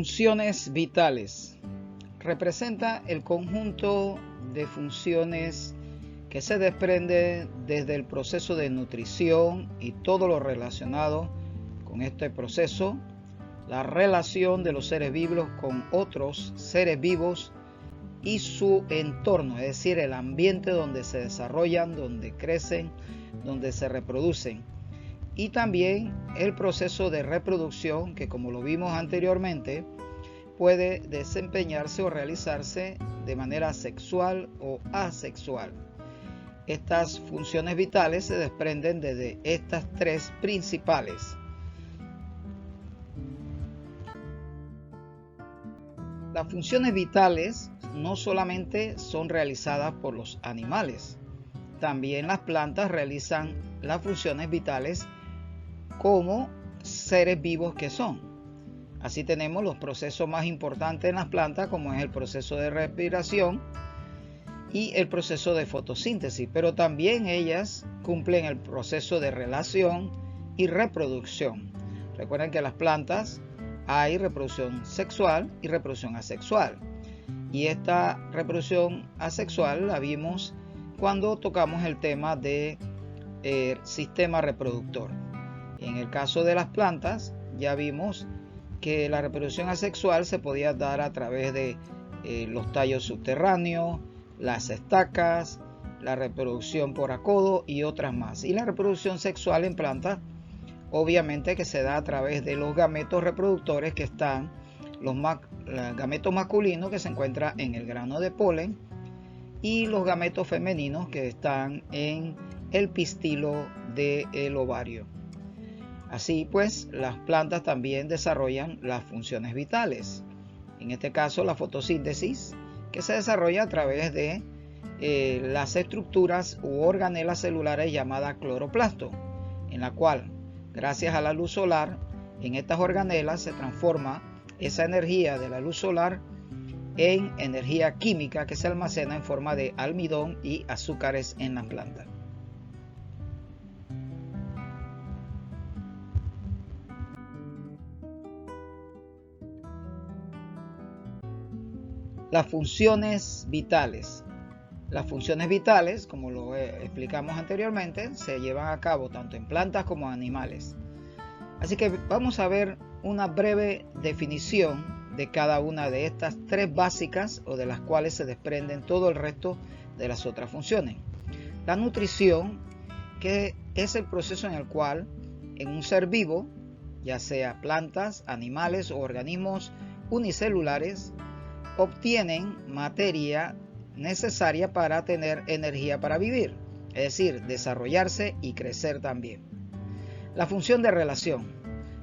Funciones vitales. Representa el conjunto de funciones que se desprende desde el proceso de nutrición y todo lo relacionado con este proceso, la relación de los seres vivos con otros seres vivos y su entorno, es decir, el ambiente donde se desarrollan, donde crecen, donde se reproducen. Y también el proceso de reproducción que, como lo vimos anteriormente, puede desempeñarse o realizarse de manera sexual o asexual. Estas funciones vitales se desprenden de estas tres principales. Las funciones vitales no solamente son realizadas por los animales, también las plantas realizan las funciones vitales como seres vivos que son. Así tenemos los procesos más importantes en las plantas, como es el proceso de respiración y el proceso de fotosíntesis, pero también ellas cumplen el proceso de relación y reproducción. Recuerden que en las plantas hay reproducción sexual y reproducción asexual, y esta reproducción asexual la vimos cuando tocamos el tema de sistema reproductor. En el caso de las plantas ya vimos que la reproducción asexual se podía dar a través de los tallos subterráneos, las estacas, la reproducción por acodo y otras más. Y la reproducción sexual en plantas obviamente que se da a través de los gametos reproductores que están, los gametos masculinos que se encuentran en el grano de polen y los gametos femeninos que están en el pistilo del ovario. Así pues, las plantas también desarrollan las funciones vitales. En este caso, la fotosíntesis, que se desarrolla a través de las estructuras u organelas celulares llamadas cloroplasto, en la cual, gracias a la luz solar, en estas organelas se transforma esa energía de la luz solar en energía química que se almacena en forma de almidón y azúcares en las plantas. Las funciones vitales. Las funciones vitales, como lo explicamos anteriormente, se llevan a cabo tanto en plantas como en animales. Así que vamos a ver una breve definición de cada una de estas tres básicas, o de las cuales se desprenden todo el resto de las otras funciones. La nutrición, que es el proceso en el cual en un ser vivo, ya sea plantas, animales o organismos unicelulares, obtienen materia necesaria para tener energía para vivir, es decir, desarrollarse y crecer también. La función de relación.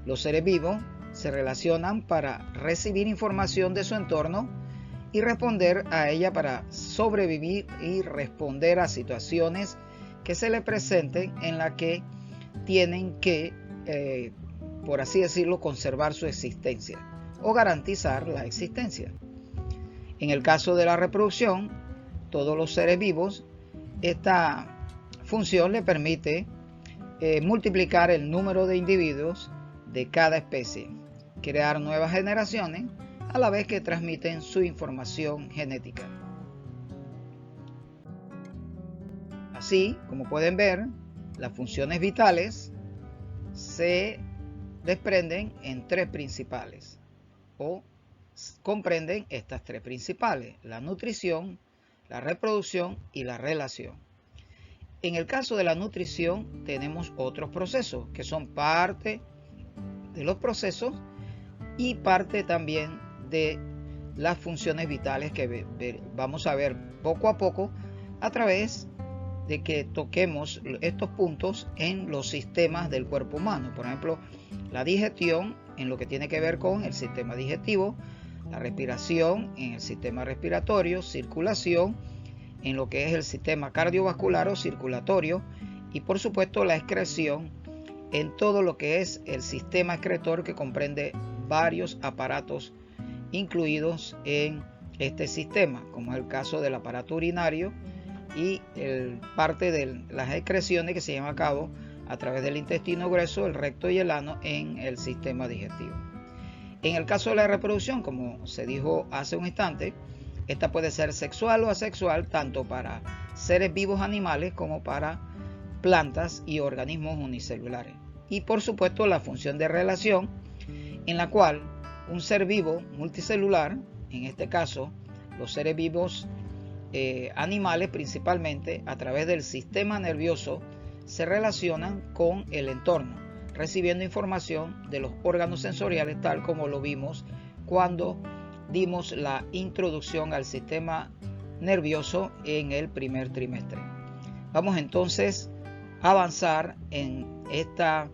Los seres vivos se relacionan para recibir información de su entorno y responder a ella para sobrevivir y responder a situaciones que se les presenten en las que tienen que, por así decirlo, conservar su existencia o garantizar la existencia. En el caso de la reproducción, todos los seres vivos, esta función le permite multiplicar el número de individuos de cada especie, crear nuevas generaciones, a la vez que transmiten su información genética. Así, como pueden ver, las funciones vitales se desprenden en tres principales, o comprenden estas tres principales: la nutrición, la reproducción y la relación. En el caso de la nutrición tenemos otros procesos que son parte de los procesos y parte también de las funciones vitales que vamos a ver poco a poco a través de que toquemos estos puntos en los sistemas del cuerpo humano. Por ejemplo, la digestión en lo que tiene que ver con el sistema digestivo, la respiración en el sistema respiratorio, circulación en lo que es el sistema cardiovascular o circulatorio, y por supuesto la excreción en todo lo que es el sistema excretor, que comprende varios aparatos incluidos en este sistema, como es el caso del aparato urinario y parte de las excreciones que se llevan a cabo a través del intestino grueso, el recto y el ano en el sistema digestivo. En el caso de la reproducción, como se dijo hace un instante, esta puede ser sexual o asexual, tanto para seres vivos animales como para plantas y organismos unicelulares. Y por supuesto la función de relación, en la cual un ser vivo multicelular, en este caso los seres vivos animales principalmente, a través del sistema nervioso, se relacionan con el entorno, recibiendo información de los órganos sensoriales, tal como lo vimos cuando dimos la introducción al sistema nervioso en el primer trimestre. Vamos entonces a avanzar en esta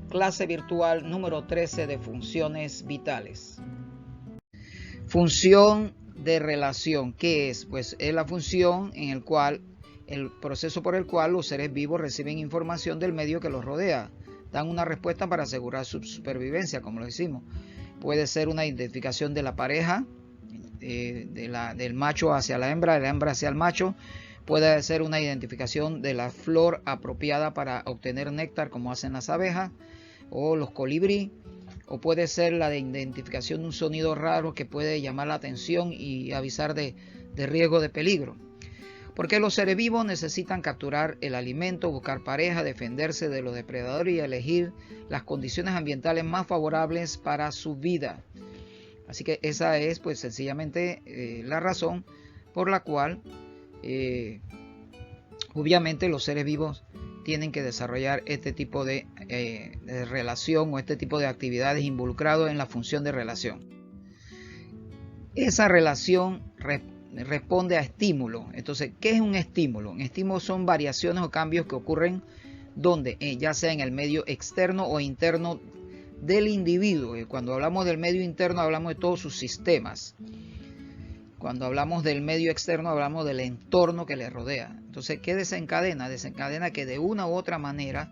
clase virtual número 13 de funciones vitales. Función de relación, ¿qué es? Pues es la función en el cual el proceso por el cual los seres vivos reciben información del medio que los rodea, dan una respuesta para asegurar su supervivencia, como lo decimos. Puede ser una identificación de la pareja, del macho hacia la hembra, de la hembra hacia el macho. Puede ser una identificación de la flor apropiada para obtener néctar, como hacen las abejas o los colibrí. O puede ser la de identificación de un sonido raro que puede llamar la atención y avisar de riesgo de peligro. Porque los seres vivos necesitan capturar el alimento, buscar pareja, defenderse de los depredadores y elegir las condiciones ambientales más favorables para su vida. Así que esa es pues sencillamente la razón por la cual obviamente los seres vivos tienen que desarrollar este tipo de relación o este tipo de actividades involucrados en la función de relación. Esa relación responde a estímulo. Entonces, ¿qué es un estímulo? Un estímulo son variaciones o cambios que ocurren donde, ya sea en el medio externo o interno del individuo. Cuando hablamos del medio interno hablamos de todos sus sistemas. Cuando hablamos del medio externo hablamos del entorno que le rodea. Entonces, ¿qué desencadena? Desencadena que de una u otra manera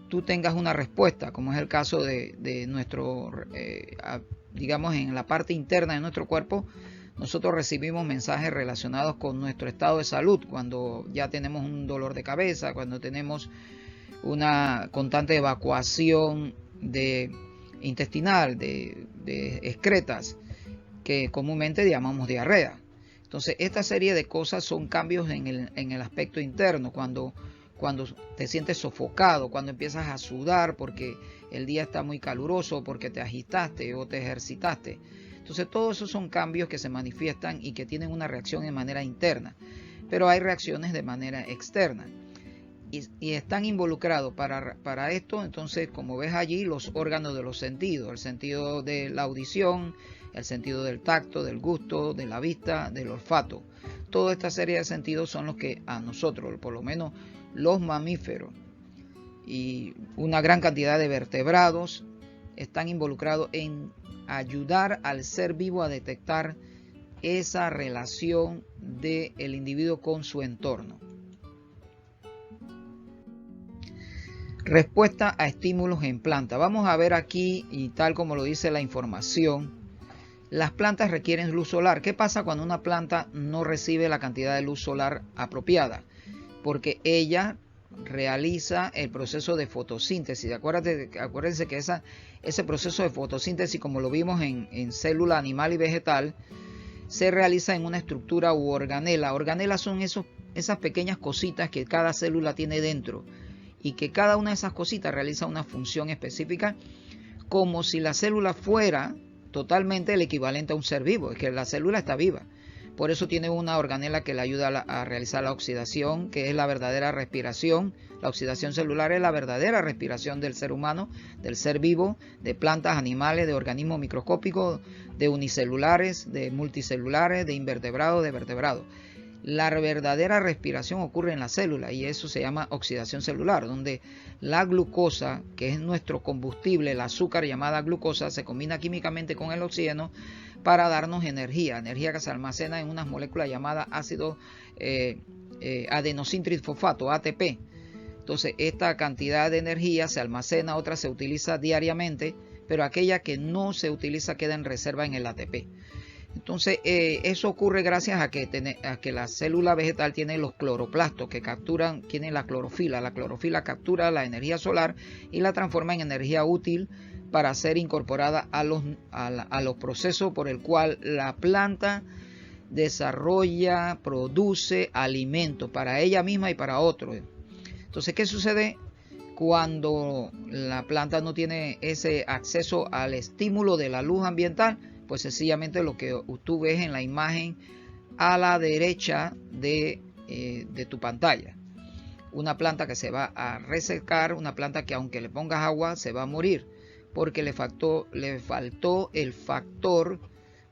tú tengas una respuesta, como es el caso de nuestro, digamos en la parte interna de nuestro cuerpo. Nosotros recibimos mensajes relacionados con nuestro estado de salud, cuando ya tenemos un dolor de cabeza, cuando tenemos una constante evacuación intestinal, de excretas, que comúnmente llamamos diarrea. Entonces, esta serie de cosas son cambios en el aspecto interno, cuando te sientes sofocado, cuando empiezas a sudar porque el día está muy caluroso, porque te agitaste o te ejercitaste. Entonces, todos esos son cambios que se manifiestan y que tienen una reacción de manera interna, pero hay reacciones de manera externa. Y están involucrados para esto, entonces, como ves allí, los órganos de los sentidos, el sentido de la audición, el sentido del tacto, del gusto, de la vista, del olfato. Toda esta serie de sentidos son los que a nosotros, por lo menos los mamíferos y una gran cantidad de vertebrados, están involucrados en ayudar al ser vivo a detectar esa relación del individuo con su entorno. Respuesta a estímulos en planta. Vamos a ver aquí, y tal como lo dice la información, las plantas requieren luz solar. ¿Qué pasa cuando una planta no recibe la cantidad de luz solar apropiada? Porque ella realiza el proceso de fotosíntesis. Acuérdense que ese proceso de fotosíntesis, como lo vimos en célula animal y vegetal, se realiza en una estructura u organela. Organelas son esas pequeñas cositas que cada célula tiene dentro y que cada una de esas cositas realiza una función específica, como si la célula fuera totalmente el equivalente a un ser vivo. Es que la célula está viva. Por eso tiene una organela que le ayuda a realizar la oxidación, que es la verdadera respiración. La oxidación celular es la verdadera respiración del ser humano, del ser vivo, de plantas, animales, de organismos microscópicos, de unicelulares, de multicelulares, de invertebrados, de vertebrados. La verdadera respiración ocurre en la célula y eso se llama oxidación celular, donde la glucosa, que es nuestro combustible, el azúcar llamada glucosa, se combina químicamente con el oxígeno para darnos energía que se almacena en unas moléculas llamadas ácido adenosintrifosfato, ATP. Entonces, esta cantidad de energía se almacena, otra se utiliza diariamente, pero aquella que no se utiliza queda en reserva en el ATP. Entonces, eso ocurre gracias a que la célula vegetal tiene los cloroplastos que tiene la clorofila. La clorofila captura la energía solar y la transforma en energía útil para ser incorporada a los procesos por el cual la planta desarrolla, produce alimento para ella misma y para otros. Entonces, ¿qué sucede cuando la planta no tiene ese acceso al estímulo de la luz ambiental? Pues sencillamente lo que tú ves en la imagen a la derecha de tu pantalla. Una planta que se va a resecar, una planta que aunque le pongas agua se va a morir porque le faltó el factor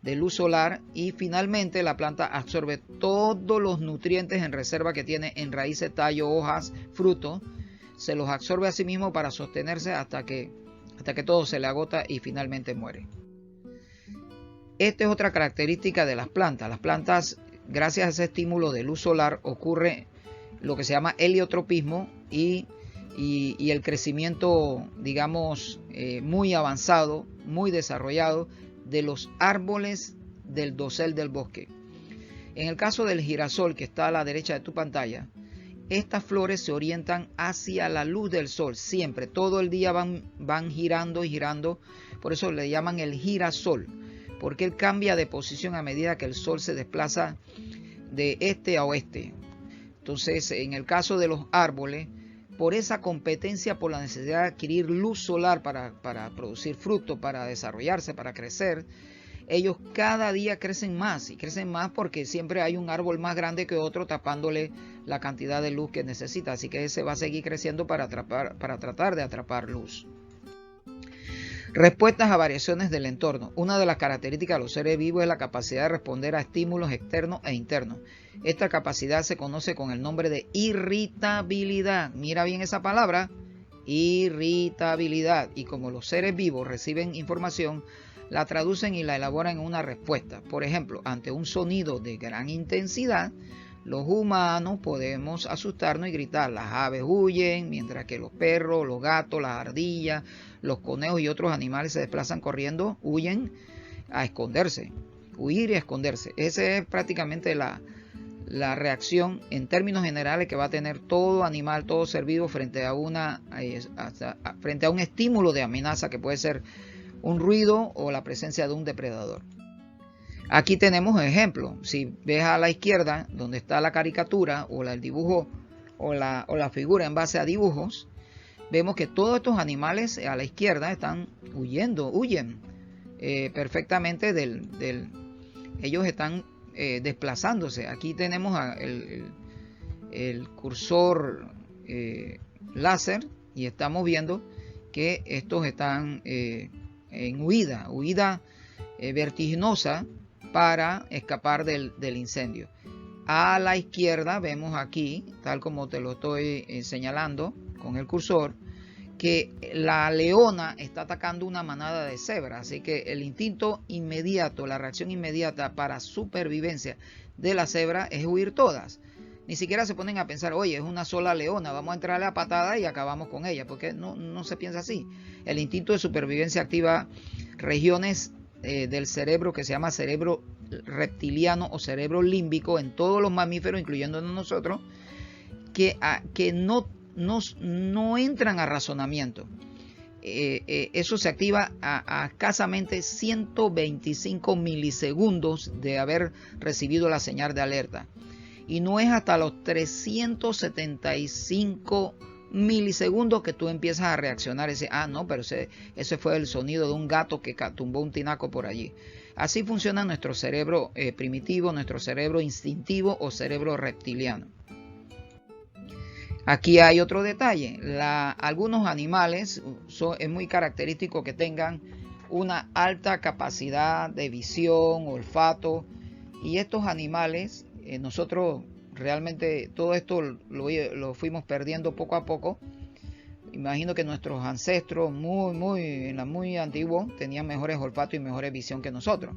de luz solar, y finalmente la planta absorbe todos los nutrientes en reserva que tiene en raíces, tallo, hojas, frutos, se los absorbe a sí mismo para sostenerse hasta que todo se le agota y finalmente muere. Esta es otra característica de las plantas. Las plantas, gracias a ese estímulo de luz solar, ocurre lo que se llama heliotropismo y el crecimiento, digamos, muy avanzado, muy desarrollado de los árboles del dosel del bosque. En el caso del girasol, que está a la derecha de tu pantalla, estas flores se orientan hacia la luz del sol, siempre, todo el día van girando y girando, por eso le llaman el girasol, porque él cambia de posición a medida que el sol se desplaza de este a oeste. Entonces, en el caso de los árboles, por esa competencia, por la necesidad de adquirir luz solar para producir fruto, para desarrollarse, para crecer, ellos cada día crecen más, y crecen más porque siempre hay un árbol más grande que otro tapándole la cantidad de luz que necesita, así que ese va a seguir creciendo para tratar de atrapar luz. Respuestas a variaciones del entorno. Una de las características de los seres vivos es la capacidad de responder a estímulos externos e internos. Esta capacidad se conoce con el nombre de irritabilidad. Mira bien esa palabra, irritabilidad. Y como los seres vivos reciben información, la traducen y la elaboran en una respuesta. Por ejemplo, ante un sonido de gran intensidad, los humanos podemos asustarnos y gritar. Las aves huyen, mientras que los perros, los gatos, las ardillas, los conejos y otros animales se desplazan corriendo, huyen a esconderse. Huir y esconderse. Esa es prácticamente la reacción en términos generales que va a tener todo animal, todo ser vivo frente a un estímulo de amenaza que puede ser un ruido o la presencia de un depredador. Aquí tenemos ejemplos. Si ves a la izquierda, donde está la caricatura o el dibujo o la figura en base a dibujos, vemos que todos estos animales a la izquierda están huyen perfectamente ellos están desplazándose. Aquí tenemos el cursor láser y estamos viendo que estos están en huida vertiginosa para escapar del incendio. A la izquierda vemos aquí, tal como te lo estoy señalando con el cursor, que la leona está atacando una manada de cebras, así que el instinto inmediato, la reacción inmediata para supervivencia de la cebra es huir todas. Ni siquiera se ponen a pensar, oye, es una sola leona, vamos a entrarle a patada y acabamos con ella, porque no se piensa así. El instinto de supervivencia activa regiones del cerebro que se llama cerebro reptiliano o cerebro límbico en todos los mamíferos, incluyéndonos nosotros, que no entran a razonamiento. Eso se activa a escasamente 125 milisegundos de haber recibido la señal de alerta. Y no es hasta los 375 milisegundos que tú empiezas a reaccionar y dices, no, pero ese fue el sonido de un gato que tumbó un tinaco por allí. Así funciona nuestro cerebro primitivo, nuestro cerebro instintivo o cerebro reptiliano. Aquí hay otro detalle. Algunos animales es muy característico que tengan una alta capacidad de visión, olfato, y estos animales, nosotros realmente todo esto lo fuimos perdiendo poco a poco. Imagino que nuestros ancestros muy antiguos tenían mejores olfatos y mejores visión que nosotros.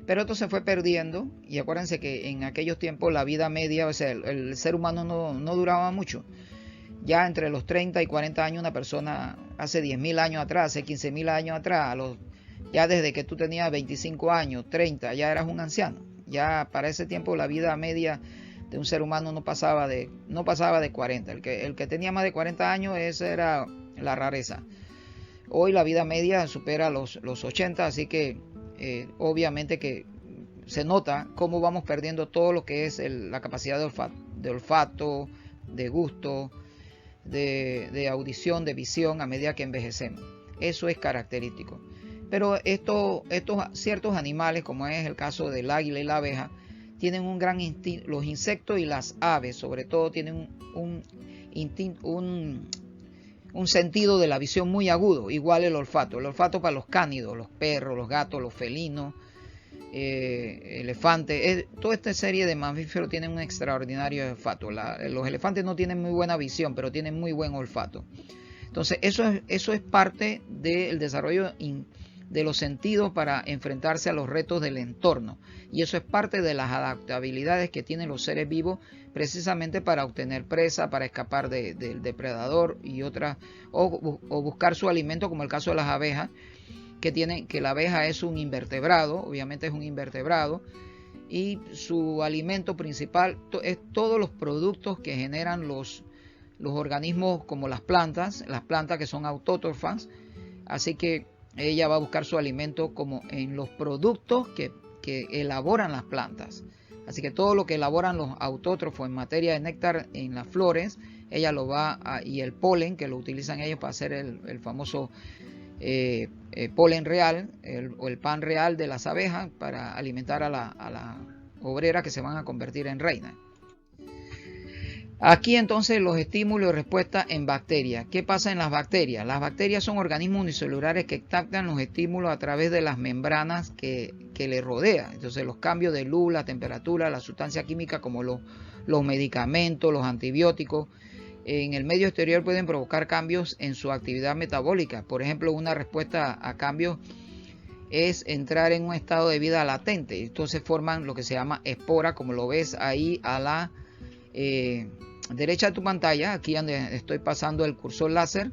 Pero esto se fue perdiendo, y acuérdense que en aquellos tiempos la vida media, o sea, el ser humano no duraba mucho. Ya entre los 30 y 40 años una persona, hace 10.000 años atrás, hace 15.000 años atrás, ya desde que tú tenías 25 años, 30, ya eras un anciano. Ya para ese tiempo la vida media de un ser humano no pasaba de 40. El que tenía más de 40 años, esa era la rareza. Hoy la vida media supera los 80, así que obviamente que se nota cómo vamos perdiendo todo lo que es la capacidad de olfato, de gusto, de audición, de visión a medida que envejecemos. Eso es característico. Pero estos ciertos animales, como es el caso del águila y la abeja, tienen un gran instinto. Los insectos y las aves, sobre todo, tienen un sentido de la visión muy agudo. Igual el olfato. El olfato para los cánidos, los perros, los gatos, los felinos, elefantes. Toda esta serie de mamíferos tienen un extraordinario olfato. Los elefantes no tienen muy buena visión, pero tienen muy buen olfato. Entonces, eso es parte del desarrollo de los sentidos para enfrentarse a los retos del entorno, y eso es parte de las adaptabilidades que tienen los seres vivos precisamente para obtener presa, para escapar del depredador y otras, o buscar su alimento, como el caso de las abejas, que la abeja es un invertebrado, obviamente es un invertebrado, y su alimento principal es todos los productos que generan los organismos, como las plantas que son autótrofas. Así que ella va a buscar su alimento como en los productos que elaboran las plantas. Así que todo lo que elaboran los autótrofos en materia de néctar en las flores, ella lo y el polen que lo utilizan ellos para hacer el famoso polen real, o el pan real de las abejas, para alimentar a la obrera que se van a convertir en reina. Aquí entonces los estímulos y respuesta en bacterias. ¿Qué pasa en las bacterias? Las bacterias son organismos unicelulares que captan los estímulos a través de las membranas que le rodean. Entonces los cambios de luz, la temperatura, la sustancia química como los medicamentos, los antibióticos, en el medio exterior pueden provocar cambios en su actividad metabólica. Por ejemplo, una respuesta a cambios es entrar en un estado de vida latente. Entonces forman lo que se llama espora, como lo ves ahí a la derecha de tu pantalla, aquí donde estoy pasando el cursor láser,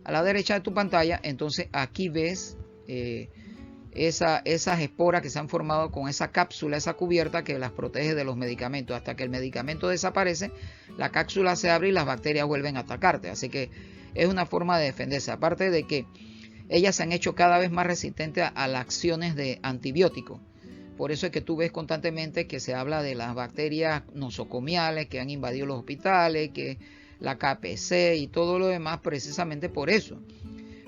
a la derecha de tu pantalla. Entonces aquí ves esas esporas que se han formado con esa cápsula, esa cubierta que las protege de los medicamentos. Hasta que el medicamento desaparece, la cápsula se abre y las bacterias vuelven a atacarte. Así que es una forma de defenderse, aparte de que ellas se han hecho cada vez más resistentes a las acciones de antibióticos. Por eso es que tú ves constantemente que se habla de las bacterias nosocomiales que han invadido los hospitales, que la KPC y todo lo demás, precisamente por eso.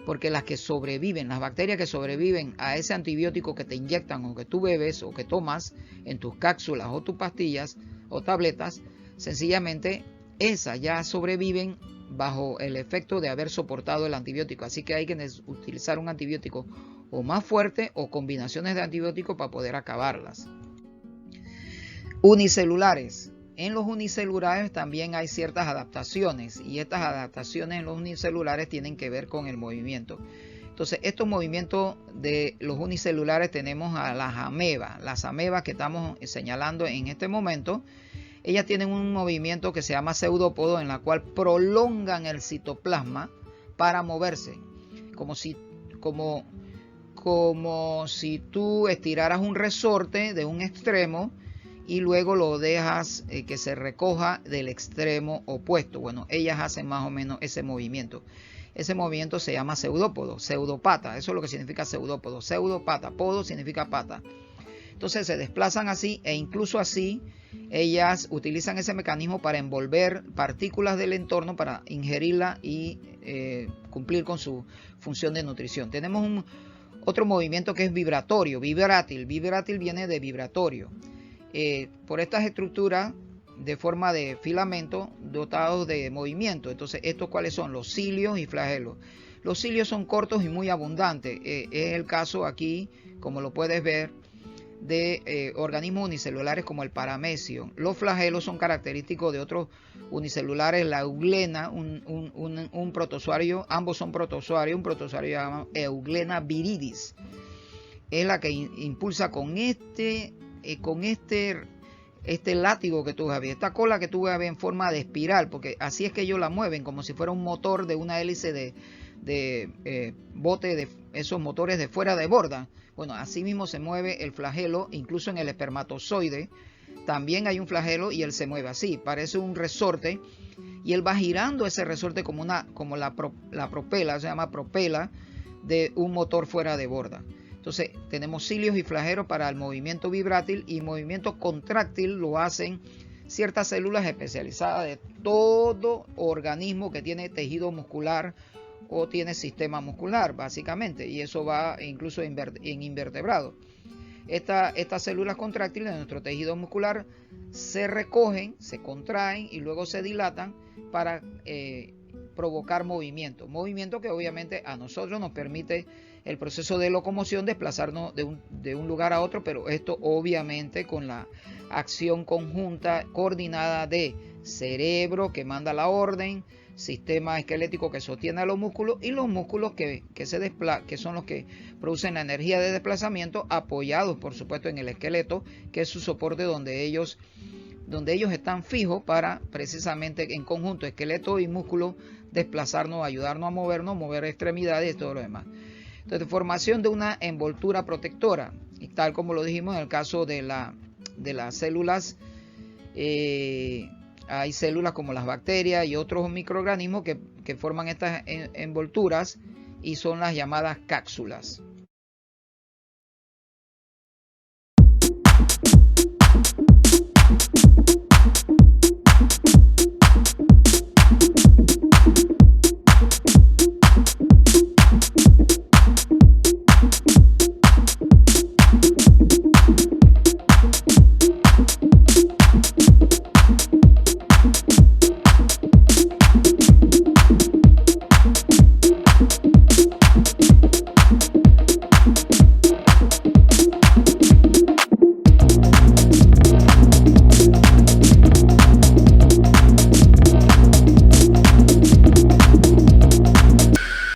Porque las que sobreviven, las bacterias que sobreviven a ese antibiótico que te inyectan o que tú bebes o que tomas en tus cápsulas o tus pastillas o tabletas, sencillamente esas ya sobreviven bajo el efecto de haber soportado el antibiótico. Así que hay que utilizar un antibiótico o más fuerte o combinaciones de antibióticos para poder acabarlas. Unicelulares. En los unicelulares también hay ciertas adaptaciones, y estas adaptaciones en los unicelulares tienen que ver con el movimiento. Entonces, estos movimientos de los unicelulares tenemos a las amebas que estamos señalando en este momento. Ellas tienen un movimiento que se llama pseudópodo, en la cual prolongan el citoplasma para moverse, como si tú estiraras un resorte de un extremo y luego lo dejas que se recoja del extremo opuesto. Bueno, ellas hacen más o menos ese movimiento. Ese movimiento se llama pseudópodo, pseudopata. Eso es lo que significa pseudópodo. Pseudopata, podo significa pata. Entonces se desplazan así, e incluso así ellas utilizan ese mecanismo para envolver partículas del entorno, para ingerirla y cumplir con su función de nutrición. Tenemos otro movimiento que es vibratorio, vibrátil. Vibrátil viene de vibratorio. Por estas estructuras de forma de filamento dotados de movimiento. Entonces, ¿estos cuáles son? Los cilios y flagelos. Los cilios son cortos y muy abundantes. Es el caso aquí, como lo puedes ver, de organismos unicelulares como el paramecio. Los flagelos son característicos de otros unicelulares, la euglena, un protozoario, ambos son protozoarios, un protozoario llamado Euglena viridis. Es la que impulsa con este látigo que tú ves, esta cola que tú ves en forma de espiral, porque así es que ellos la mueven, como si fuera un motor de una hélice bote de esos motores de fuera de borda. Bueno, así mismo se mueve el flagelo, incluso en el espermatozoide. También hay un flagelo y él se mueve así, parece un resorte, y él va girando ese resorte como la propela, se llama propela, de un motor fuera de borda. Entonces tenemos cilios y flagelos para el movimiento vibrátil, y movimiento contráctil lo hacen ciertas células especializadas de todo organismo que tiene tejido muscular o tiene sistema muscular, básicamente, y eso va incluso en invertebrados. Estas células contráctiles de nuestro tejido muscular se recogen, se contraen y luego se dilatan para provocar movimiento que obviamente a nosotros nos permite el proceso de locomoción, desplazarnos de un lugar a otro, pero esto obviamente con la acción conjunta, coordinada de cerebro que manda la orden, sistema esquelético que sostiene a los músculos, y los músculos que son los que producen la energía de desplazamiento, apoyados por supuesto en el esqueleto, que es su soporte donde ellos están fijos para precisamente en conjunto, esqueleto y músculo, desplazarnos, ayudarnos a movernos, mover extremidades y todo lo demás. Entonces, formación de una envoltura protectora, y tal como lo dijimos en el caso de las células, hay células como las bacterias y otros microorganismos que forman estas envolturas, y son las llamadas cápsulas.